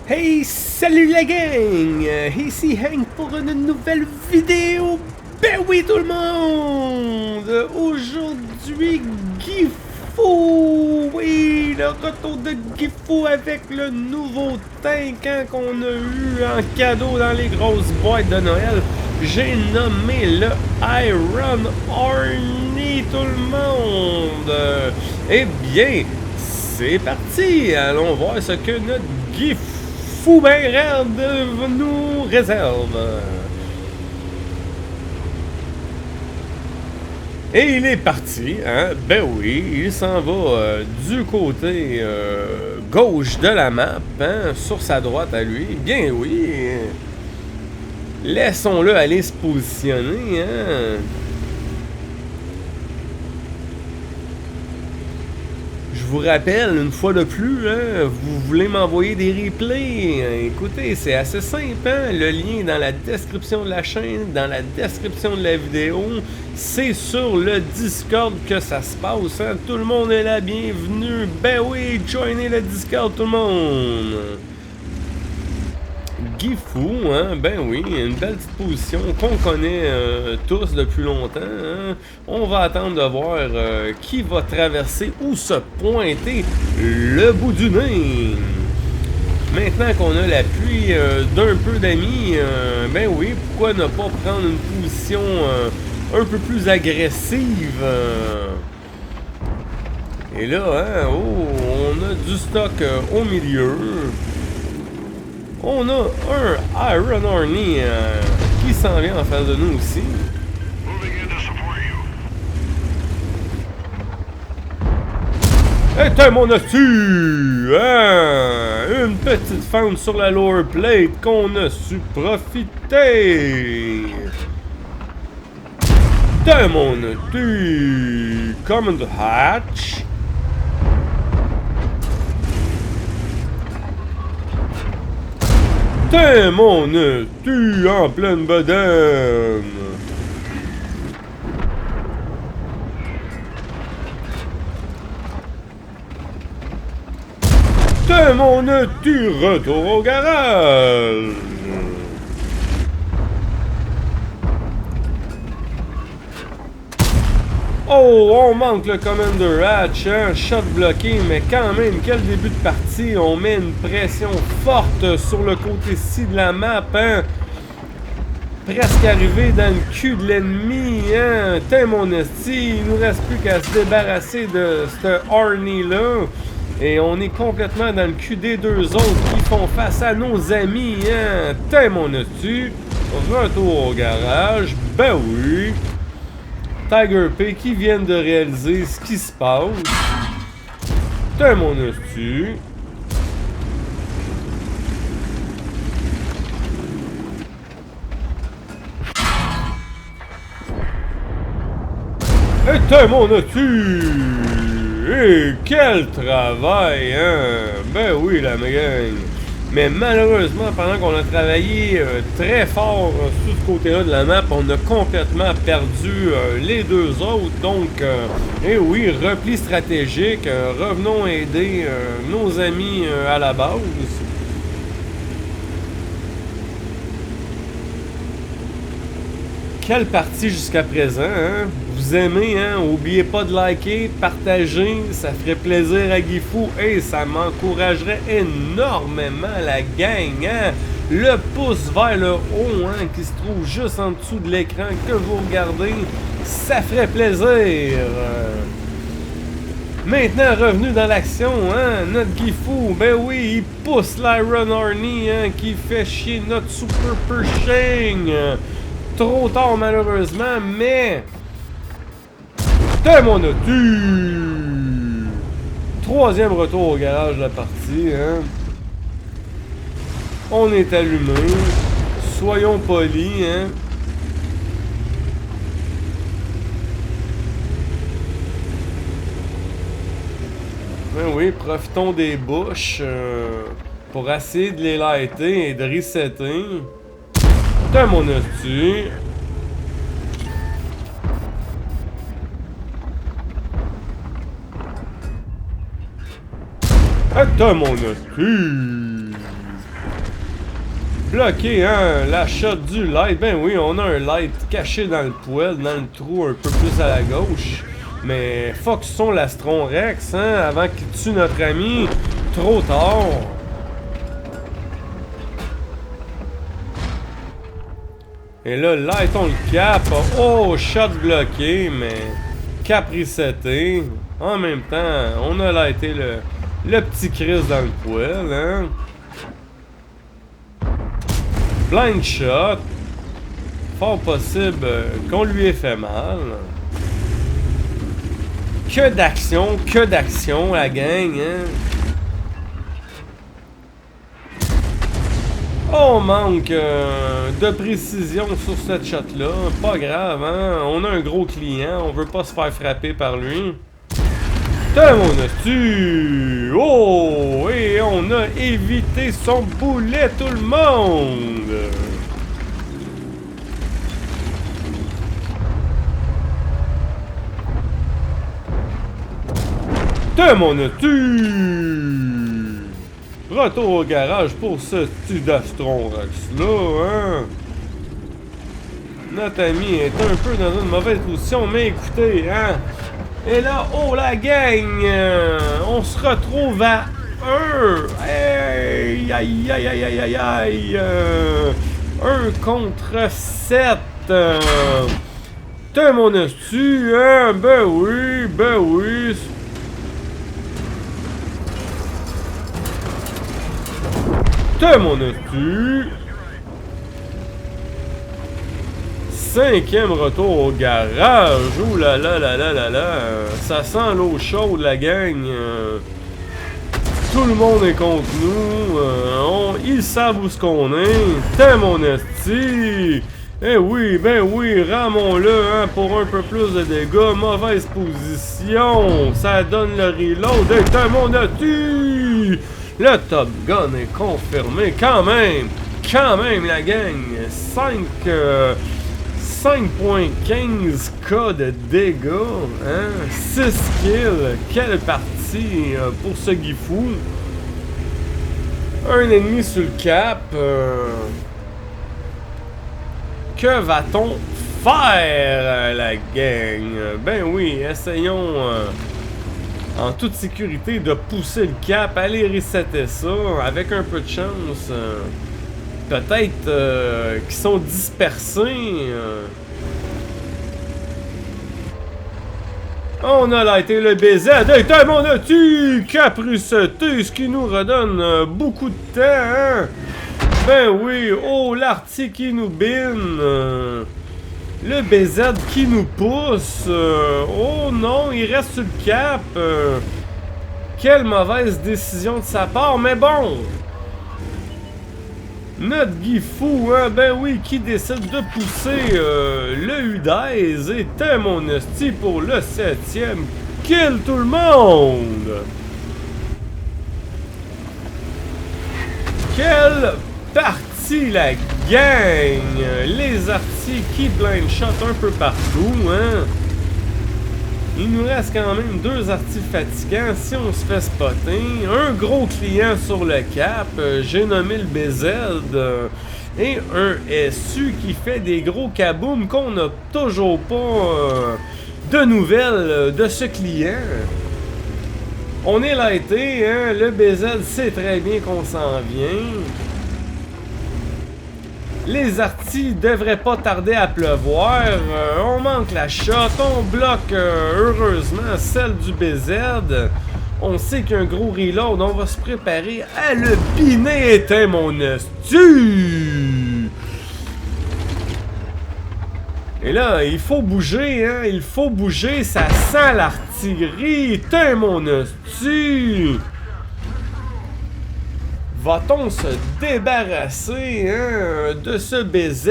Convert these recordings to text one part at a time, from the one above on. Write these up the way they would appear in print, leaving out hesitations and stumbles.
Hey, salut la gang! Ici Hank pour une nouvelle vidéo! Ben oui tout le monde! Aujourd'hui, Gifu! Oui, le retour de Gifu avec le nouveau tank qu'on a eu en cadeau dans les grosses boîtes de Noël. J'ai nommé le Iron Arnie tout le monde! Eh bien, c'est parti! Allons voir ce que notre Gifu Fou ben raide nous réserve. Et il est parti, hein? Ben oui, il s'en va du côté gauche de la map, hein? Sur sa droite à lui. Bien oui. Laissons-le aller se positionner, hein? Je vous rappelle, une fois de plus, hein, vous voulez m'envoyer des replays, écoutez, c'est assez simple, hein? Le lien est dans la description de la chaîne, dans la description de la vidéo, c'est sur le Discord que ça se passe, hein? Tout le monde est là, bienvenue, ben oui, joignez le Discord tout le monde! Gifu, hein, ben oui, une belle petite position qu'on connaît tous depuis longtemps. Hein. On va attendre de voir qui va traverser ou se pointer le bout du nez. Maintenant qu'on a l'appui d'un peu d'amis, ben oui, pourquoi ne pas prendre une position un peu plus agressive? Et là, hein, oh, on a du stock au milieu. On a un Iron Arnie qui s'en vient en face de nous aussi. Et t'es mon astu! Hein? Une petite fente sur la lower plate qu'on a su profiter! T'es mon astu! Command hatch! T'es mon tu en pleine bedaine! T'es mon tu retour au garage! Oh, on manque le Commander Hatch, hein? Shot bloqué, mais quand même, quel début de partie! On met une pression forte sur le côté-ci de la map, hein? Presque arrivé dans le cul de l'ennemi, hein? T'es mon esti, il nous reste plus qu'à se débarrasser de ce Arnie-là. Et on est complètement dans le cul des deux autres qui font face à nos amis, hein? T'es mon esti, retour au garage, ben oui! Tiger P qui viennent de réaliser ce qui se passe. T'es mon astu. Et t'es mon astu. Et quel travail, hein? Ben oui, la gang. Mais malheureusement, pendant qu'on a travaillé très fort sur ce côté-là de la map, on a complètement perdu les deux autres. Donc, et oui, repli stratégique. Revenons aider nos amis à la base. Quelle partie jusqu'à présent, hein? Vous aimez, hein? Oubliez pas de liker, partager, ça ferait plaisir à Gifu et ça m'encouragerait énormément la gang, hein? Le pouce vers le haut, hein, qui se trouve juste en dessous de l'écran que vous regardez, ça ferait plaisir. Maintenant, revenu dans l'action, hein, notre Gifu, ben oui, il pousse l'Iron Arnie, hein, qui fait chier notre Super Pershing. Trop tard malheureusement, mais t'es mon astu! Troisième retour au garage de la partie, hein. On est allumé. Soyons polis, hein. Ben oui, profitons des bouches pour essayer de les lighter et de resetter. T'es mon astu. T'es mon astu. Bloqué, hein, la shot du light. Ben oui, on a un light caché dans le poêle, dans le trou un peu plus à la gauche. Mais focusons l'Astron Rex, hein, avant qu'il tue notre ami. Trop tard. Et là, light, on le cap. Oh, shot bloqué, mais cap reseté. En même temps, on a lighté le petit Chris dans le poêle, hein. Blind shot. Fort possible qu'on lui ait fait mal. Que d'action, la gang, hein. On manque de précision sur cette shot-là. Pas grave, hein. On a un gros client, on veut pas se faire frapper par lui. T'as mon astu! Oh! Et on a évité son boulet, tout le monde! T'as mon astu! Retour au garage pour ce petit Astron Rex-là, hein? Notre ami est un peu dans une mauvaise position, mais écoutez, hein? Et là, oh la gang! On se retrouve à 1! Aïe, aïe, aïe, aïe, aïe, aïe, aïe! 1 contre 7! T'es mon astu, hein? Ben oui, ben oui! T'es mon astu! 5e retour au garage. Ouh là là là là là là. Ça sent l'eau chaude, la gang. Tout le monde est contre nous. Ils savent où ce qu'on est. T'es mon esti. Eh oui, ben oui, ramons-le hein, pour un peu plus de dégâts. Mauvaise position. Ça donne le reload. Hey, t'es mon esti. Le Top Gun est confirmé. Quand même, la gang. 5.15k de dégâts, hein? 6 kills, quelle partie pour ce Gifu. Un ennemi sur le cap. Que va-t-on faire, la gang? Ben oui, essayons en toute sécurité de pousser le cap, aller resetter ça avec un peu de chance. Peut-être qu'ils sont dispersés. On a lighté le BZ. Hey, on a-tu capriceté, ce qui nous redonne beaucoup de temps, hein? Ben oui, oh, l'arty qui nous bine. Le BZ qui nous pousse. Oh non, il reste sur le cap. Quelle mauvaise décision de sa part, mais bon. Notre Gifu, hein, ben oui, qui décide de pousser le Udez était mon esti pour le 7e. Kill tout le monde! Quelle partie, la gang! Les artis qui blind shot un peu partout, hein? Il nous reste quand même 2 artis fatigants si on se fait spotter. Un gros client sur le cap, j'ai nommé le BZ. Et un SU qui fait des gros kabooms qu'on n'a toujours pas de nouvelles de ce client. On est lighté, hein? Le BZ sait très bien qu'on s'en vient. Les artis devraient pas tarder à pleuvoir. On manque la shot. On bloque heureusement celle du BZ. On sait qu'il y a un gros reload. On va se préparer à le biner. Était mon astu. Et là, il faut bouger, hein. Il faut bouger. Ça sent l'artillerie. Était mon astu. Va-t-on se débarrasser hein, de ce BZ?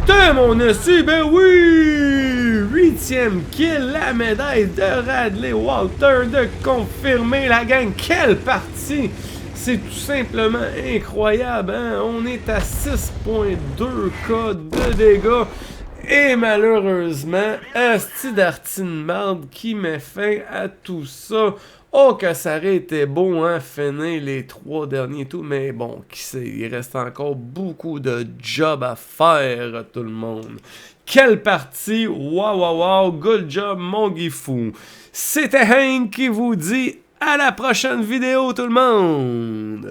T'es mon esti, ben oui! 8e kill, la médaille de Radley Walter de confirmer la gang. Quelle partie! C'est tout simplement incroyable, hein? On est à 6.2k de dégâts. Et malheureusement, asti d'artine marde qui met fin à tout ça. Oh, que ça aurait été beau, hein, finir les 3 derniers tours. Mais bon, qui sait, il reste encore beaucoup de job à faire, tout le monde. Quelle partie! Waouh, waouh, waouh! Good job, mon Guifou! C'était Hank qui vous dit à la prochaine vidéo, tout le monde!